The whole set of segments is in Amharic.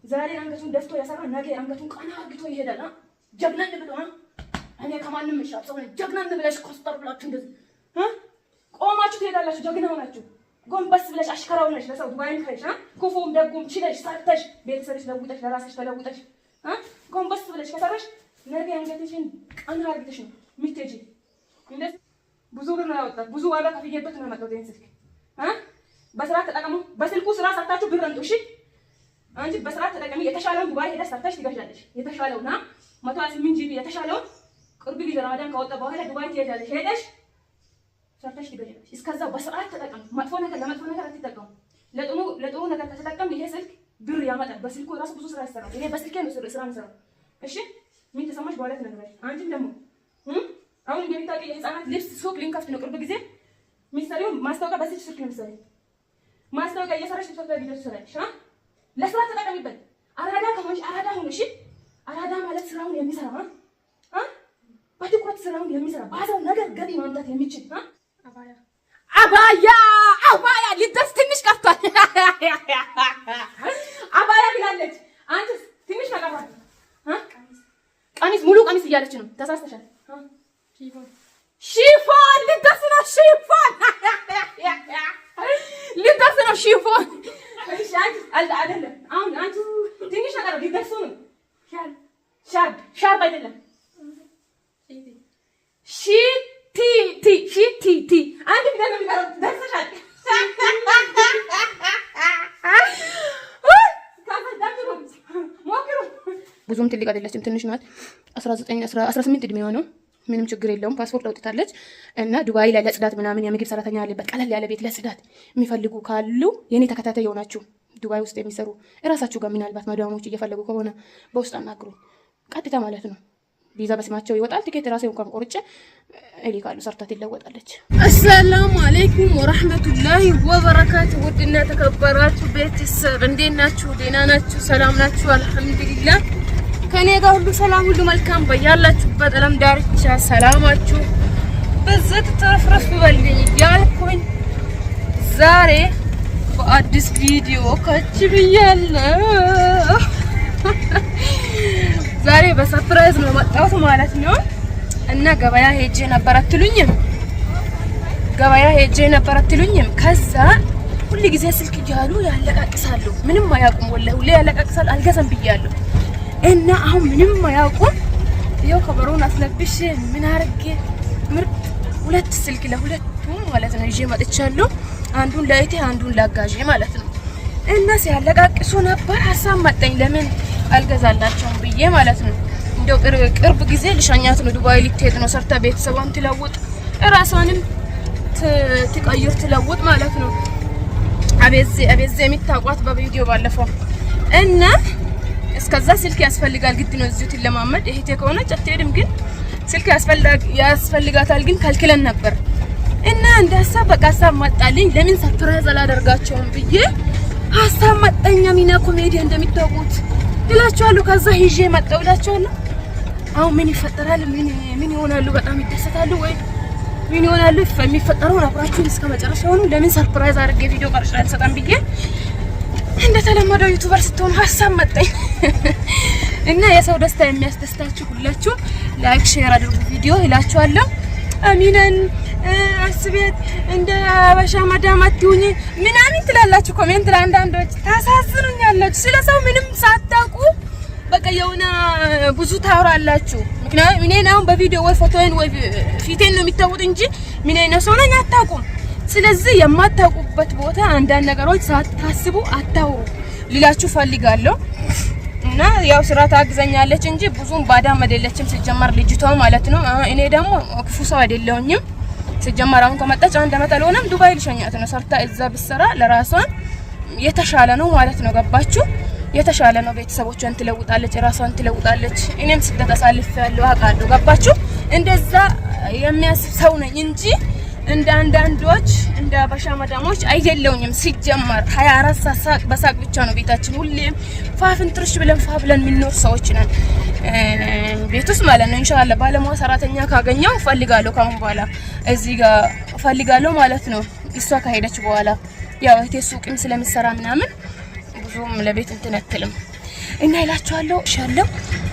ዛሬ አንገቱን ደፍቶ ያሰራ ነገ አንገቱን ቀና አርግቶ ይሄዳል። ጀግና እንብሎ እኔ ከማንም ምሻል ሰው ጀግና እንብለሽ ኮስተር ብላችሁ እንደዚህ ቆማችሁ ትሄዳላችሁ። ጀግና ሆናችሁ ጎንበስ ብለሽ አሽከራው ነሽ ለሰው ዱባይን ከሽ ኩፉም ደጉም ችለሽ ሰርተሽ ቤተሰብሽ ለውጠሽ ለራስሽ ተለውጠሽ ጎንበስ ብለሽ ከሰራሽ ነገ አንገትሽን ቀና አርግተሽ ነው ምትጂ። እንደዚህ ብዙ ብር ነው ያወጣው፣ ብዙ ዋጋ ከፍዬበት ነው ያመጣው። ስልክ በስርዓት ተጠቀሙ። በስልኩ ስራ ሰርታችሁ ብር እንጡ። እሺ አንቺ በስርዓት ተጠቀሚ። የተሻለው ዱባይ ሄደሽ ሰርተሽ ትገዣለሽ። የተሻለውና 128 ጂቢ የተሻለው ቅርብ ጊዜ ረመዳን ከወጣ በኋላ ዱባይ ትሄጃለሽ። ሄደሽ ሰርተሽ ትገዣለሽ። እስከዛው በስርዓት ተጠቀሙ። መጥፎ ነገር ለመጥፎ ነገር አትጠቀሙ። ለጥሩ ነገር ከተጠቀም ይሄ ስልክ ብር ያመጣል። በስልኩ ራሱ ብዙ ስራ ይሰራል። እኔ በስልኬ ነው ስራ የምሰራው። እሺ ምን ተሰማሽ? በኋላ ትነግሪያለሽ። አንቺም ደግሞ አሁን እንደምታውቂ የህፃናት ልብስ ሱቅ ሊንከፍት ነው ቅርብ ጊዜ። ሚስተሪው ማስታወቂያ በዚህ ስልክ ነው የሚሰራው። ማስታወቂያ እየሰራሽ ኢትዮጵያ ቪዲዮ ትሰራለሽ። ለስራ ተጠቀሚበት። አራዳ ከሆንሽ አራዳ ሁንሽ። አራዳ ማለት ስራውን የሚሰራ በትኩረት ስራውን የሚሰራ ባዛው ነገር ገቢ ማምጣት የሚችል አባያ ሊደርስ ትንሽ ቀርቷል። አባያ ብላለች። አንቺስ ትንሽ ተቀርቷል። ቀሚስ ሙሉ ቀሚስ እያለች ነው። ተሳስተሻል። ሺፎን ሊደርስ ነው። ሺፎን ሊደርስ ነው። ሺፎን እሺ አይደለም። አሁን አንቺ ትንሽ ነገር ሊደርስ ነው። ሻርፕ አይደለም። ሺቲ አንድ ቢደም የሚቀረው ደርሰሻል። ብዙም ትልቅ አይደለችም፣ ትንሽ ናት። 18 እድሜዋ ነው። ምንም ችግር የለውም። ፓስፖርት አውጥታለች እና ዱባይ ላይ ለጽዳት ምናምን የምግብ ሰራተኛ ያለበት ቀለል ያለ ቤት ለጽዳት የሚፈልጉ ካሉ የኔ ተከታታይ የሆናችሁ ዱባይ ውስጥ የሚሰሩ እራሳችሁ ጋር ምናልባት ማዳሞች እየፈለጉ ከሆነ በውስጥ አናግሩ። ቀጥታ ማለት ነው። ቪዛ በስማቸው ይወጣል። ቲኬት ራሴ እንኳን ቆርጬ እልካሉ። ሰርታት ይለወጣለች። አሰላሙ አለይኩም ወራህመቱላሂ ወበረካቱ። ውድና ተከበራችሁ ቤተሰብ እንዴት ናችሁ? ደህና ናችሁ? ሰላም ናችሁ? አልሐምዱሊላህ ከኔ ጋር ሁሉ ሰላም፣ ሁሉ መልካም። በያላችሁበት ዓለም ዳርቻ ሰላማችሁ በዘት ተረፍረፍ በልኝ ያልኩኝ ዛሬ በአዲስ ቪዲዮ ከች ብያለሁ። ዛሬ በሰርፕራይዝ ነው መጣሁት ማለት ነው። እና ገበያ ሄጄ ነበር አትሉኝም? ከዛ ሁሉ ጊዜ ስልክ እያሉ ያለቃቅሳሉ። ምንም አያውቁም። ወላሂ ሁሌ ያለቃቅሳሉ። አልገዛም ብያለሁ። እና አሁን ምንም አያውቁም። ይኸው ከበሮን አስለብሽ ምን አርጌ ምርጥ ሁለት ስልክ ለሁለቱም ማለት ነው ይዤ መጥቻለሁ። አንዱን ለእቴ አንዱን ላጋዤ ማለት ነው። እና ሲያለቃቅሱ ነበር። ሀሳብ መጣኝ ለምን አልገዛላቸውም ብዬ ማለት ነው። እንደው ቅርብ ጊዜ ልሻኛት ነው። ዱባይ ልትሄድ ነው። ሰርታ ቤተሰቧን ትለውጥ ራሷንም ትቀይር ትለውጥ ማለት ነው። አቤዜ የሚታቋት በቪዲዮ ባለፈው እና እስከዛ ስልክ ያስፈልጋል ግድ ነው። እዚሁ ትለማመድ እህቴ ከሆነች አትሄድም፣ ግን ስልክ ያስፈልጋታል። ግን ከልክለን ነበር እና እንደ ሀሳብ በቃ ሀሳብ መጣልኝ። ለምን ሰርፕራይዝ አላደርጋቸውም ብዬ ሀሳብ መጣኛ። ሚና ኮሜዲ እንደሚታወቁት ይላችኋለሁ። ከዛ ሂጄ መጣሁ እላችኋለሁ። አሁን ምን ይፈጠራል? ምን ይሆናሉ? በጣም ይደሰታሉ ወይ ምን ይሆናሉ? የሚፈጠረውን አብራችሁን እስከ መጨረሻው ነው። ለምን ሰርፕራይዝ አድርጌ ቪዲዮ ቀርጬ አልሰጣም ብዬ እንደተለመደው ዩቲዩበር ስትሆኑ ሀሳብ መጣኝ እና የሰው ደስታ የሚያስደስታችሁ ሁላችሁ ላይክ ሼር አድርጉ ቪዲዮ ይላችኋለሁ። አሚነን አስቤት እንደ አበሻ ማዳም አትሁኝ ምናምን ትላላችሁ ኮሜንት ላይ አንዳንዶች ታሳዝኑኛላችሁ። ስለሰው ምንም ሳታውቁ በቃ የሆነ ብዙ ታወራላችሁ። ምክንያቱም እኔ አሁን በቪዲዮ ወይ ፎቶዬን ወይ ፊቴን ነው የሚታወቁት እንጂ ምን አይነት ሰው ነኝ አታውቁም። ስለዚህ የማታውቁበት ቦታ አንዳንድ ነገሮች ሳታስቡ አታውሩ ልላችሁ ፈልጋለሁ። እና ያው ስራ ታግዘኛለች እንጂ ብዙም ባዳም አይደለችም ሲጀመር ልጅቷ ማለት ነው። እኔ ደግሞ ክፉ ሰው አይደለሁኝም ሲጀመር። አሁን ከመጣች አንድ አመት አልሆነም። ዱባይ ልሸኛት ነው። ሰርታ እዛ ብትሰራ ለራሷን የተሻለ ነው ማለት ነው። ገባችሁ? የተሻለ ነው። ቤተሰቦቿን ትለውጣለች፣ ራሷን ትለውጣለች። እኔም ስደት አሳልፌያለሁ አውቃለሁ። ገባችሁ? እንደዛ የሚያስብ ሰው ነኝ እንጂ እንደ አንዳንዶች እንደ አበሻ ማዳሞች አይደለውኝም። ሲጀመር 24 ሰዓት በሳቅ ብቻ ነው ቤታችን። ሁሌም ፋፍን ትርሽ ብለን ብለን የሚኖር ሰዎች ነን ቤት ውስጥ ማለት ነው። ኢንሻአላህ ባለሙያ ሰራተኛ ካገኘው ፈልጋለሁ። ካሁን በኋላ እዚህ ጋር ፈልጋለሁ ማለት ነው። እሷ ከሄደች በኋላ ያው እህቴ ሱቅም ስለምሰራ ምናምን ብዙም ለቤት እንትን አትልም እና ይላችኋለሁ ሻለው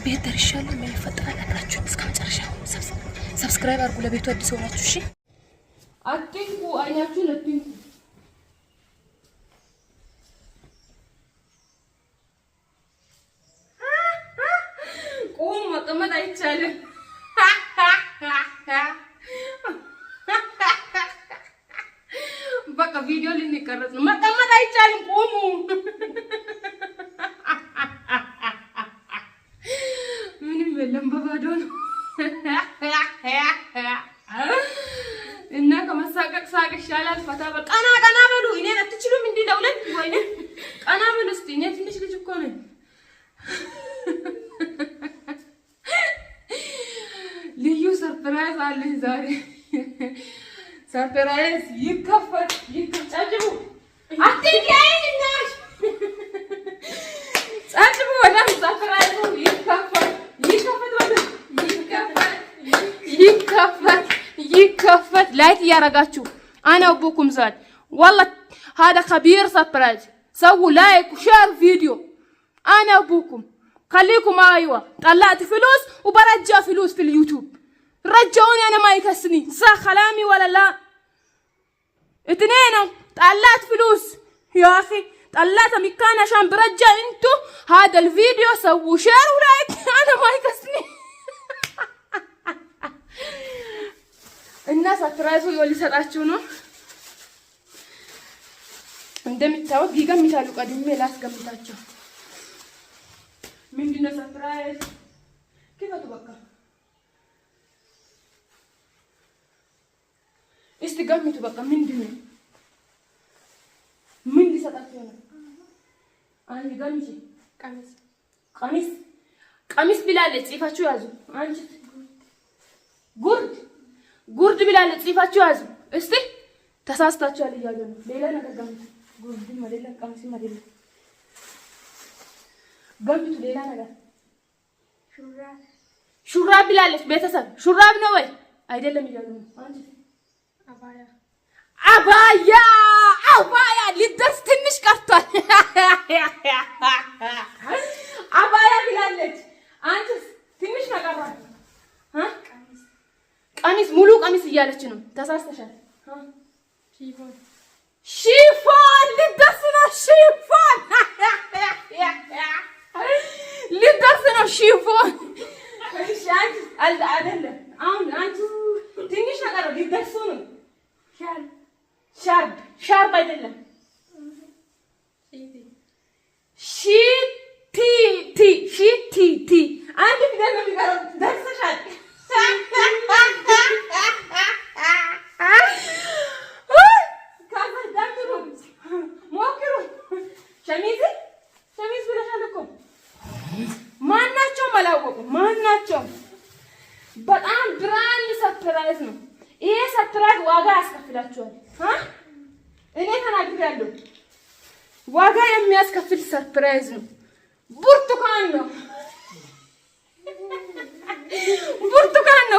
ቤት ደርሻለሁ። ምን ይፈጠራል አብራችሁ እስከ መጨረሻው ሰብስክራይብ አድርጉ። ለቤቱ አዲስ ሆናችሁ እሺ፣ አትንኩ፣ አይናችሁን አትንኩ። ቆም መቀመጥ አይቻልም። በቃ ቪዲዮ ልንቀረጽ ነው። መቀመጥ አይቻልም። ቆሙ። ምንም የለም፣ በባዶ ነው እና ከመሳቀቅ ሳቅ ይሻላል። ፈታ በል። ቀና ቀና በሉ። እኔን አትችሉም እንዴ? ለሁለት ወይኔ ቀና በሉ እስቲ። እኔ ትንሽ ልጅ እኮ ነኝ። ልዩ ሰርፕራይዝ አለኝ ዛሬ። ሰርፕራይዝ ይከፈት ይከጫጭቡ አትያይናሽ ጻጭቡ ወላ ሰርፕራይዝ ይከፈት ይከፈት ላይክ ያረጋችሁ انا ابوكم زاد والله هذا خبير سربرايز سووا لايك وشير فيديو انا ابوكم خليكم ايوه طلعت فلوس وبرجع فلوس في اليوتيوب رجعوني انا ما يكسني صح كلامي ولا لا اثنين طلعت فلوس يا اخي طلعت مكان عشان برجع انتو هذا الفيديو سووا شير ولايك انا ما يكسني الناس اترايزو يولي ሰጣችሁ ነው እንደምታውቁ ይገምታሉ ቀድሜ ላስገምታቸው ምንድነው ሰርፕራይዝ ከፈቱ በቃ እስቲ ገምቱ በቃ ምንድነው ምን ሊሰጣችሁ ነው አንድ ገምጂ ቀሚስ ብላለች ጽፋችሁ ያዙ አንቺ ጉርድ ብላለች ጽፋችሁ ያዙ እስቲ ተሳስታችኋል እያሉ ነው ሌላ ነገር ገምቱ ጉርድ ማለት ቀሚስ ማለት ገምቱ ሌላ ነገር ሹራብ ብላለች ቤተሰብ ሹራብ ነው ወይ አይደለም እያሉ ነው አንቺ አባያ ሊደርስ ትንሽ ቀርቷል አባያ ብላለች አንቺ ትንሽ ነቀራል ቀሚስ ሙሉ ቀሚስ እያለች ነው ተሳስተሻል ሺፎን ሊደርስ ነው ሺፎን እሺ አንቺ አይደለም አሁን አንቺ ትንሽ ነገር ሊደርስ ነው ሻርፕ አይደለም ሺቲ አንድ ፊደል ነው የሚቀረው ደርሰሻል ሸሚዝ ብለሻል እኮ ማናቸውም አላወቁም ማናቸውም በጣም ብራንድ ሰርፕራይዝ ነው ይሄ ሰርፕራይዝ ዋጋ ያስከፍላችኋል እኔ ተናግሬያለሁ ዋጋ የሚያስከፍል ሰርፕራይዝ ነው ብርቱካን ነው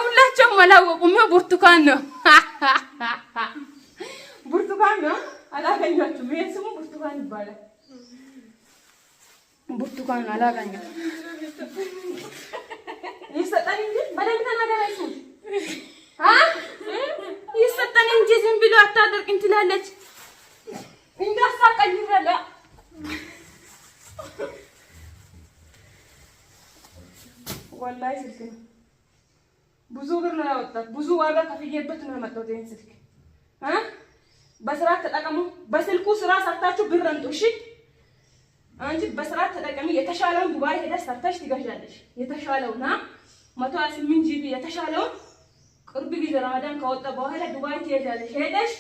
ሁላቸውም አላወቁም ብርቱካን ነው አላገኛችሁም ይሄ ስሙ ብርቱካን ይባላል ብርቱካን አላገኛችሁም ይሰጣል እንጂ በደንብ ተናገራችሁ ይሰጣል እንጂ ዝም ብሎ አታደርቅ እንትላለች እንዳሳቀኝ ይላል ወላሂ ስልክ ነው ብዙ ብር ነው ያወጣት ብዙ ዋጋ ከፍዬበት ነው ያመጣሁት ይሄን ስልክ በስርዓት ተጠቀሙ በስልኩ ስራ ሰርታችሁ ብር አምጡ እሺ አንቺ በስርዓት ተጠቀሚ የተሻለው ዱባይ ሄደሽ ሰርተሽ ትገዣለሽ የተሻለውና 128 ጂቢ የተሻለው ቅርብ ጊዜ ረመዳን ከወጣ በኋላ ዱባይ ትሄጃለሽ ሄደሽ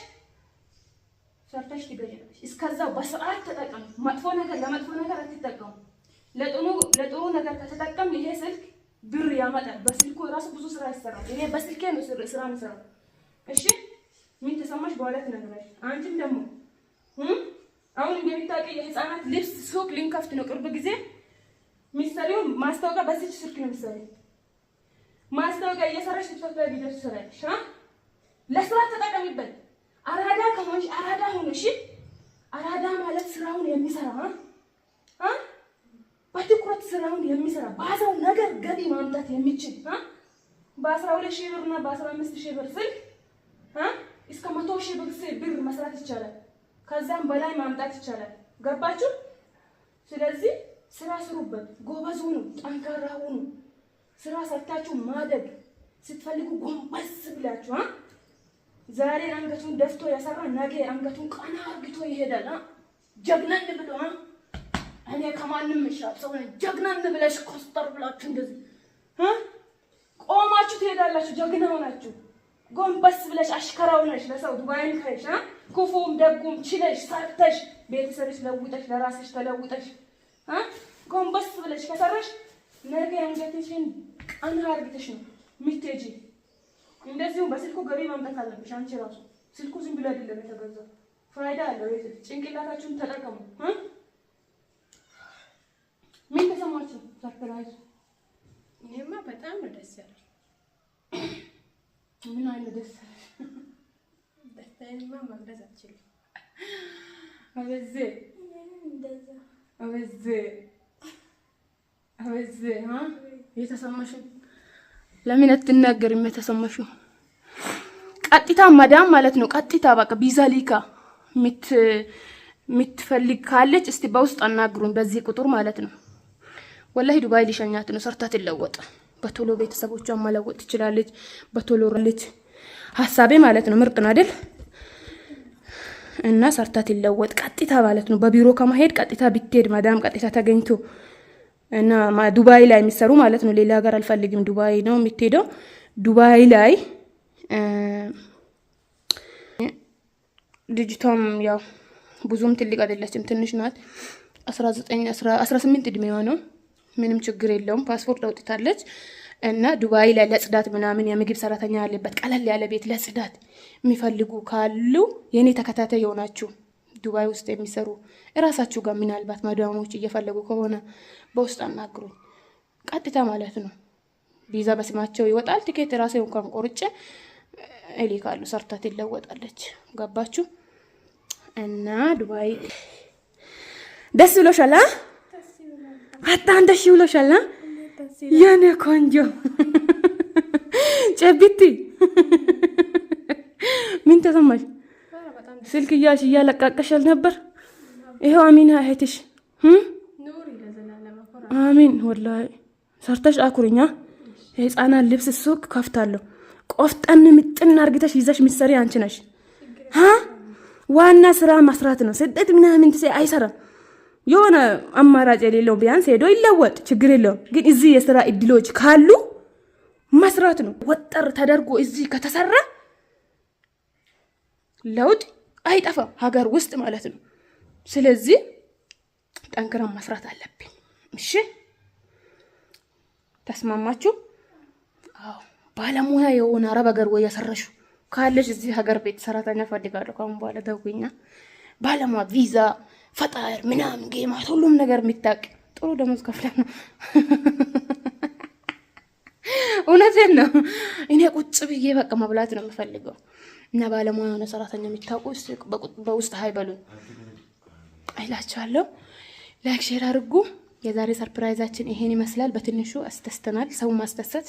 ሰርተሽ ትገዣለሽ እስከዛው በስርዓት ተጠቀሙ መጥፎ ነገር ለመጥፎ ነገር አትጠቀሙ ለጥሩ ነገር ከተጠቀም ይሄ ስልክ ብር ያመጣል በስልኩ ራሱ ብዙ ስራ ይሰራል እኔ በስልኬ ነው ስራ የምሰራው እሺ ምን ተሰማሽ በኋላ ትነግሪያለሽ አንቺም ደግሞ አሁን እንደምታውቂ የህፃናት ልብስ ሱቅ ሊንከፍት ነው ቅርብ ጊዜ ሚስተሪው ማስታወቂያ በዚህ ስልክ ነው የሚሰራው ማስታወቂያ እየሰራሽ ትፈጥራ ቪዲዮ ትሰራለሽ ለስራ ተጠቀሚበት አራዳ ከሆንሽ አራዳ ሁን እሺ አራዳ ማለት ስራውን የሚሰራ በትኩረት ስራውን የሚሰራ ባሰው ነገር ገቢ ማምጣት የሚችል በ12,000 ብርና በ15,000 ብር ስልክ እስከ 100,000 ብር መስራት ይቻላል። ከዛም በላይ ማምጣት ይቻላል። ገባችሁ? ስለዚህ ስራ ስሩበት፣ ጎበዝ ሁኑ፣ ጠንካራ ሁኑ። ስራ ሰርታችሁ ማደግ ስትፈልጉ ጎንበስ ብላችሁ ዛሬ አንገቱን ደፍቶ የሰራ ነገ አንገቱን ቀና አርግቶ ይሄዳል። ጀግናን ብሎ እኔ ከማንም ምሻል ሰው ነኝ ጀግናን ብለሽ ኮስተር ብላችሁ እንደዚህ ቆማችሁ ትሄዳላችሁ። ጀግና ሆናችሁ ጎንበስ ብለሽ አሽከራው ነሽ ለሰው ዱባይን ከሽ ክፉም ደጉም ችለሽ ሰርተሽ ቤተሰብሽ ለውጠሽ ለራስሽ ተለውጠሽ ጎንበስ ብለሽ ከሰራሽ ነገ አንገትሽን ቀና አርግተሽ ነው ምትሄጂ። እንደዚሁ በስልኩ ገቢ ማምጣት አለብሽ አንቺ ራሱ። ስልኩ ዝም ብሎ አይደለም የተገዛው፣ ፋይዳ አለው። ጭንቅላታችሁን ተጠቀሙ። ምን ተሰማችሁ? ሰርፕራይዝ እኔማ በጣም ነው ደስ ያለኝ። ምን አይነት ደስ ያለሽ? ደስታዬንማ መግለጽ አልችልም። አበዜ እንደዛ አበዜ የተሰማሽው ለምን አትናገሪም? የተሰማሽው ቀጥታ ማዳም ማለት ነው። ቀጥታ በቃ ቪዛ ሊካ የምትፈልግ ካለች እስቲ በውስጥ አናግሩኝ፣ በዚህ ቁጥር ማለት ነው። ወላሂ ዱባይ ሊሸኛት ነው። ሰርታ ትለወጥ በቶሎ ቤተሰቦቿን መለወጥ ትችላለች። በቶሎ ልጅ ሀሳቤ ማለት ነው። ምርጥ ነው አይደል? እና ሰርታ ትለወጥ ቀጥታ ማለት ነው። በቢሮ ከመሄድ ቀጥታ ብትሄድ ማዳም ቀጥታ ተገኝቶ እና ዱባይ ላይ የሚሰሩ ማለት ነው። ሌላ ሀገር አልፈልግም፣ ዱባይ ነው የምትሄደው። ዱባይ ላይ ልጅቷም ያው ብዙም ትልቅ አይደለችም፣ ትንሽ ናት። 18 እድሜዋ ነው። ምንም ችግር የለውም። ፓስፖርት አውጥታለች እና ዱባይ ላይ ለጽዳት ምናምን የምግብ ሰራተኛ ያለበት ቀለል ያለ ቤት ለጽዳት የሚፈልጉ ካሉ የኔ ተከታታይ የሆናችሁ ዱባይ ውስጥ የሚሰሩ እራሳችሁ ጋር ምናልባት ማዳሞች እየፈለጉ ከሆነ በውስጥ አናግሩኝ። ቀጥታ ማለት ነው። ቪዛ በስማቸው ይወጣል። ቲኬት ራሴ እንኳን ቆርጬ እልካሉ። ሰርታ ትለወጣለች። ገባችሁ? እና ዱባይ ደስ ብሎሻል? በጣም ደስ ብሎሻል? የኔ ቆንጆ ጨቢቲ ምን ተሰማሽ? ስልክ እያለቃቀሻል ነበር። ይሄው አሚና እህትሽ አሚን ወላሂ ሰርተሽ አኩሪኛ። የህፃናት ልብስ ሱቅ ከፍታለሁ። ቆፍጠን ምጥን አርግተሽ ይዘሽ ምትሰሪ አንቺ ነሽ። ዋና ስራ መስራት ነው። ስደት ምናምን አይሰራም። የሆነ አማራጭ የሌለው ቢያንስ ሄዶ ይለወጥ ችግር የለውም። ግን እዚህ የስራ እድሎች ካሉ መስራት ነው። ወጠር ተደርጎ እዚህ ከተሰራ ለውጥ አይጠፋም ሀገር ውስጥ ማለት ነው። ስለዚህ ጠንክረን መስራት አለብን። እሺ ተስማማችሁ? አዎ ባለሙያ የሆነ አረብ ሀገር ወይ ያሰራሹ ካለሽ እዚህ ሀገር ቤት ሰራተኛ ፈልጋለሁ ካሁን በኋላ ደውኛ። ባለሙያ ቪዛ ፈጣር ምናምን ጌማት ሁሉም ነገር የሚታቅ ጥሩ ደሞዝ ከፍለ ነው። እውነቴን ነው። እኔ ቁጭ ብዬ በቃ መብላት ነው የምፈልገው። እና ባለሙያ የሆነ ሰራተኛ የሚታውቁ በውስጥ ሃይበሉን አይላችኋለሁ። ላይክ ሼር አድርጉ። የዛሬ ሰርፕራይዛችን ይሄን ይመስላል። በትንሹ አስተስተናል። ሰው ማስተሰት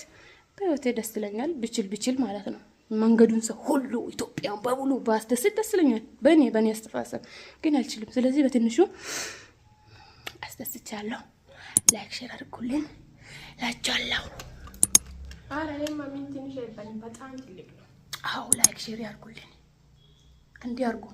በህይወቴ ደስ ይለኛል። ብችል ማለት ነው። መንገዱን ሰው ሁሉ ኢትዮጵያን በሙሉ ባስደስት ደስ ይለኛል። በእኔ አስተሳሰብ ግን አልችልም። ስለዚህ በትንሹ አስደስቻለሁ። ላይክ ሼር አድርጉልን። ላቻለሁ። አረሌማ ምን ትንሽ አይባልም፣ በጣም ትልቅ ነው። አዎ ላይክ ሼር ያድርጉልን። እንዲህ አድርጉ።